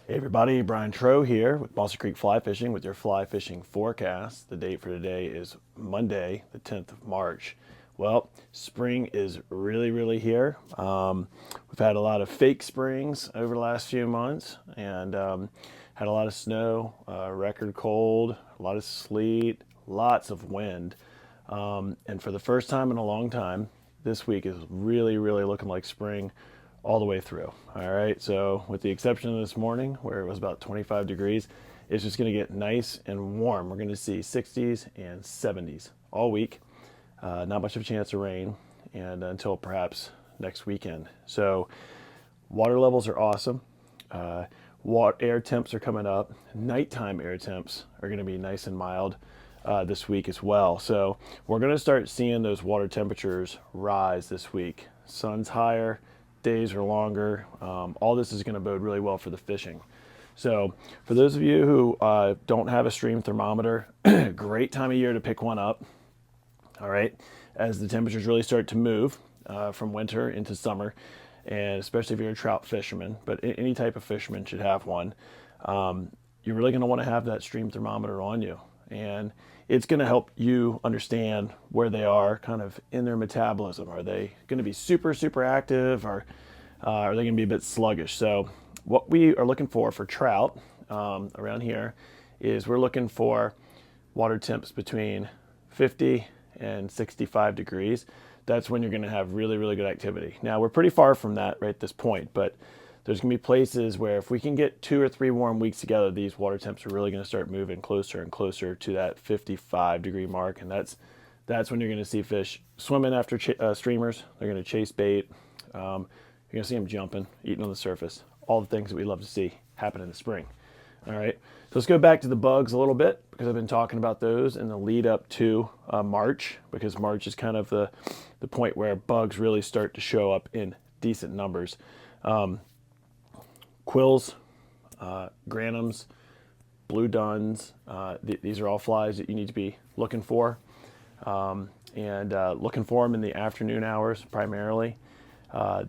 Hey everybody, Brian Trow here with Mossy Creek Fly Fishing with your fly fishing forecast. The date for today is Monday, the 10th of March. Well, spring is really here. We've had a lot of fake springs over the last few months and had a lot of snow, record cold, a lot of sleet, lots of wind. And for the first time in a long time, this week is really looking like spring all the way through. All right, so with the exception of this morning where it was about 25 degrees, it's just going to get nice and warm. We're going to see 60s and 70s all week. Not much of a chance of rain, and until perhaps next weekend. So water levels are awesome. Air temps are coming up. Nighttime air temps are going to be nice and mild this week as well. So we're going to start seeing those water temperatures rise this week. Sun's higher, days are longer. All this is going to bode really well for the fishing. So for those of you who don't have a stream thermometer, great time of year to pick one up. All right, as the temperatures really start to move from winter into summer, and especially if you're a trout fisherman, but any type of fisherman should have one. You're really going to want to have that stream thermometer on you, and it's going to help you understand where they are kind of in their metabolism. Are they going to be super active, or are they going to be a bit sluggish? So what we are looking for trout around here is we're looking for water temps between 50 and 65 degrees. That's when you're going to have really good activity. Now we're pretty far from that right at this point, but there's going to be places where if we can get 2 or 3 warm weeks together, these water temps are really going to start moving closer and closer to that 55-degree mark, and that's when you're going to see fish swimming after streamers. They're going to chase bait. You're going to see them jumping, eating on the surface. All the things that we love to see happen in the spring. All right, so let's go back to the bugs a little bit, because I've been talking about those in the lead up to March, because March is kind of the point where bugs really start to show up in decent numbers. Quills, granums, blue duns, these are all flies that you need to be looking for, and looking for them in the afternoon hours primarily.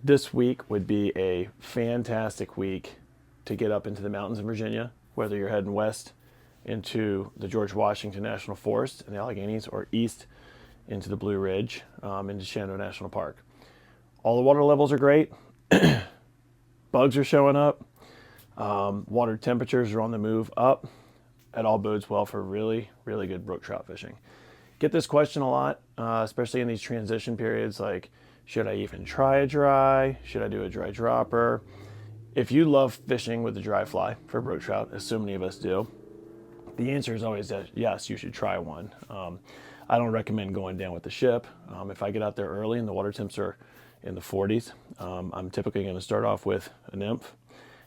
This week would be a fantastic week to get up into the mountains in Virginia, whether you're heading west into the George Washington National Forest and the Alleghenies, or east into the Blue Ridge, into Shenandoah National Park. All the water levels are great. Bugs are showing up. Water temperatures are on the move up. It all bodes well for really good brook trout fishing. Get this question a lot, especially in these transition periods, like, should I even try a dry? Should I do a dry dropper? If you love fishing with a dry fly for brook trout, as so many of us do, the answer is always that yes, you should try one. I don't recommend going down with the ship. If I get out there early and the water temps are in the 40s, I'm typically going to start off with a nymph,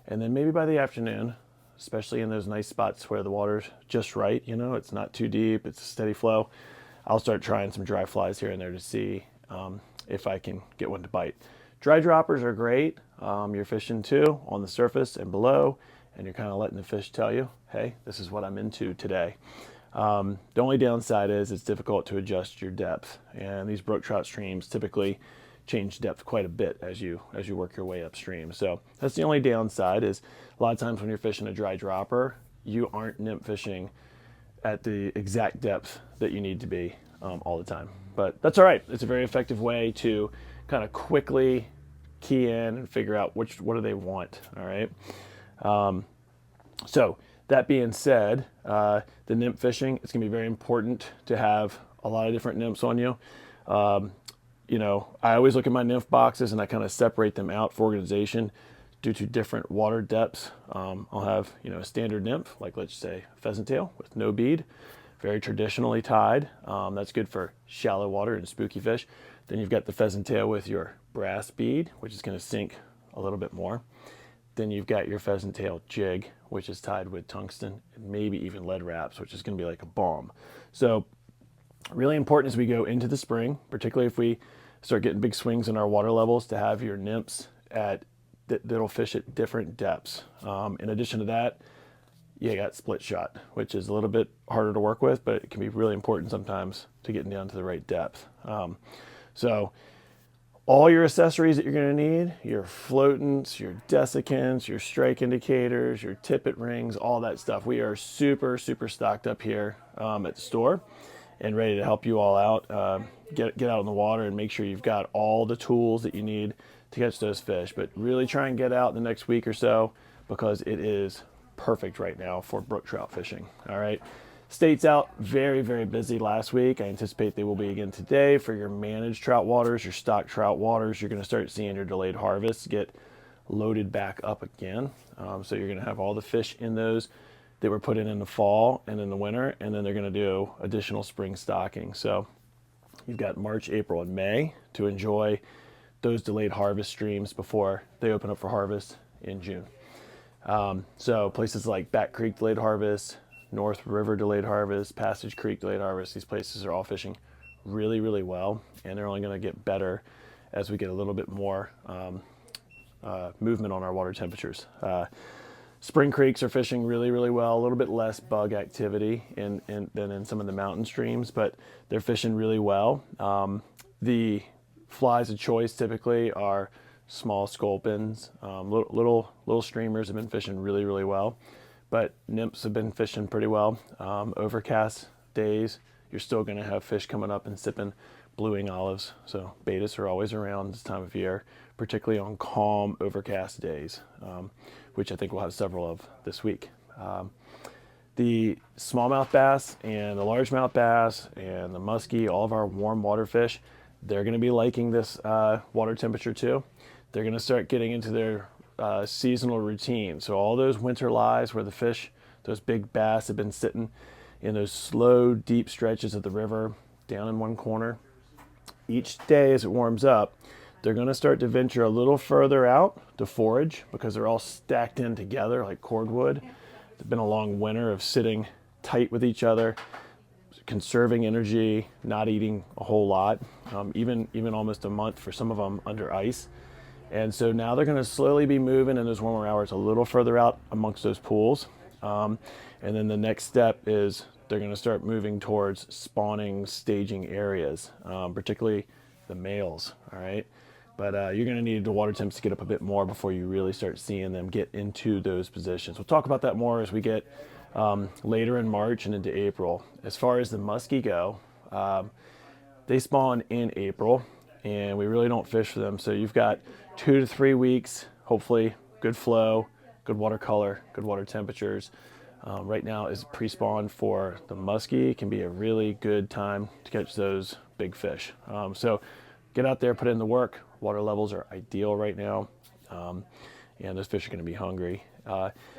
and then maybe by the afternoon, especially in those nice spots where the water's just right, it's not too deep, it's a steady flow, I'll start trying some dry flies here and there to see if I can get one to bite. Dry droppers are great. You're fishing too on the surface and below, and you're kind of letting the fish tell you, hey, this is what I'm into today. The only downside is it's difficult to adjust your depth, and these brook trout streams typically change depth quite a bit as you work your way upstream. So that's the only downside, is a lot of times when you're fishing a dry dropper, you aren't nymph fishing at the exact depth that you need to be all the time. But that's all right. It's a very effective way to kind of quickly key in and figure out what do they want. All right. So that being said, the nymph fishing, it's going to be very important to have a lot of different nymphs on you. I always look at my nymph boxes and I kind of separate them out for organization due to different water depths. I'll have, a standard nymph, like let's say pheasant tail with no bead, very traditionally tied. That's good for shallow water and spooky fish. Then you've got the pheasant tail with your brass bead, which is going to sink a little bit more. Then you've got your pheasant tail jig, which is tied with tungsten and maybe even lead wraps, which is going to be like a bomb. So really important as we go into the spring, particularly if we start getting big swings in our water levels, to have your nymphs that'll fish at different depths. In addition to that, you got split shot, which is a little bit harder to work with, but it can be really important sometimes to getting down to the right depth. So all your accessories that you're going to need, your floatants, your desiccants, your strike indicators, your tippet rings, all that stuff. We are super, super stocked up here at the store and ready to help you all out. Get out in the water and make sure you've got all the tools that you need to catch those fish. But really try and get out in the next week or so because it is perfect right now for brook trout fishing. All right. States out very, very busy last week. I anticipate they will be again today for your managed trout waters, your stock trout waters. You're going to start seeing your delayed harvests get loaded back up again. So you're going to have all the fish in those that were put in the fall and in the winter, and then they're going to do additional spring stocking. So you've got March, April, and May to enjoy those delayed harvest streams before they open up for harvest in June. So places like Back Creek delayed harvest, North River delayed harvest, Passage Creek delayed harvest, these places are all fishing really, really well, and they're only going to get better as we get a little bit more movement on our water temperatures. Spring creeks are fishing really, really well, a little bit less bug activity than in some of the mountain streams, but they're fishing really well. The flies of choice typically are small sculpins. Little streamers have been fishing really, really well. But nymphs have been fishing pretty well. Overcast days, you're still going to have fish coming up and sipping blueing olives. So betas are always around this time of year, particularly on calm, overcast days, which I think we'll have several of this week. The smallmouth bass and the largemouth bass and the musky, all of our warm water fish, they're going to be liking this water temperature too. They're going to start getting into their seasonal routine. So all those winter lies where the fish, those big bass have been sitting in those slow, deep stretches of the river down in one corner. Each day as it warms up, they're going to start to venture a little further out to forage because they're all stacked in together like cordwood. It's been a long winter of sitting tight with each other, conserving energy, not eating a whole lot, even almost a month for some of them under ice. And so now they're going to slowly be moving in those warmer hours a little further out amongst those pools. And then the next step is they're going to start moving towards spawning staging areas, particularly the males. All right. But you're going to need the water temps to get up a bit more before you really start seeing them get into those positions. We'll talk about that more as we get later in March and into April. As far as the muskie go, they spawn in April and we really don't fish for them. So you've got 2 to 3 weeks, hopefully good flow, good water color, good water temperatures. Right now is pre-spawn for the muskie. It can be a really good time to catch those big fish. So get out there, put in the work. Water levels are ideal right now. And those fish are going to be hungry.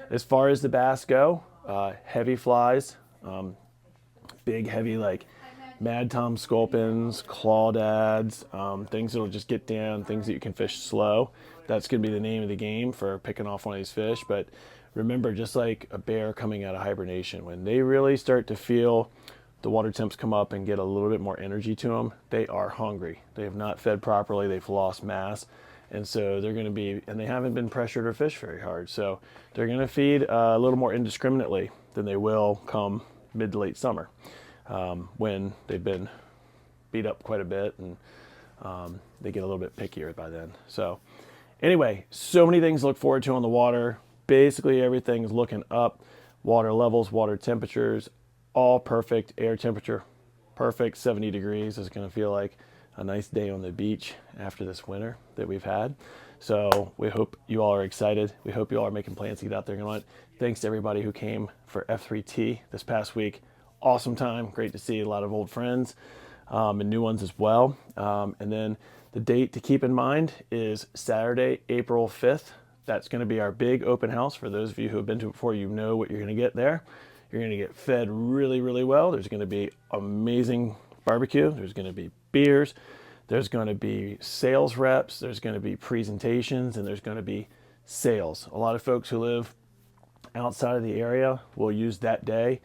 As far as the bass go, heavy flies, big, heavy, like Mad Tom sculpins, clawdads, things that'll just get down, things that you can fish slow. That's going to be the name of the game for picking off one of these fish. But remember, just like a bear coming out of hibernation, when they really start to feel the water temps come up and get a little bit more energy to them, they are hungry. They have not fed properly. They've lost mass. And so they're going to be, and they haven't been pressured or fished very hard. So they're going to feed a little more indiscriminately than they will come mid to late summer. When they've been beat up quite a bit and they get a little bit pickier by then. So anyway, so many things to look forward to on the water. Basically everything's looking up. Water levels, water temperatures, all perfect. Air temperature, perfect. 70 degrees is going to feel like a nice day on the beach after this winter that we've had. So we hope you all are excited. We hope you all are making plans to get out there and hunt. Thanks to everybody who came for F3T this past week. Awesome time. Great to see a lot of old friends and new ones as well. And then the date to keep in mind is Saturday, April 5th. That's going to be our big open house. For those of you who have been to it before, you know what you're going to get there. You're going to get fed really, really well. There's going to be amazing barbecue. There's going to be beers. There's going to be sales reps. There's going to be presentations, and there's going to be sales. A lot of folks who live outside of the area will use that day.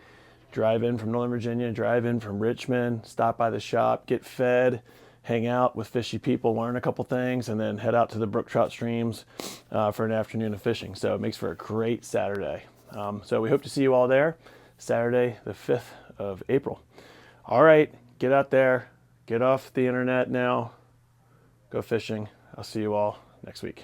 Drive in from Northern Virginia, drive in from Richmond, stop by the shop, get fed, hang out with fishy people, learn a couple things, and then head out to the brook trout streams for an afternoon of fishing. So it makes for a great Saturday. So we hope to see you all there, Saturday, the 5th of April. All right, get out there, get off the internet now, go fishing. I'll see you all next week.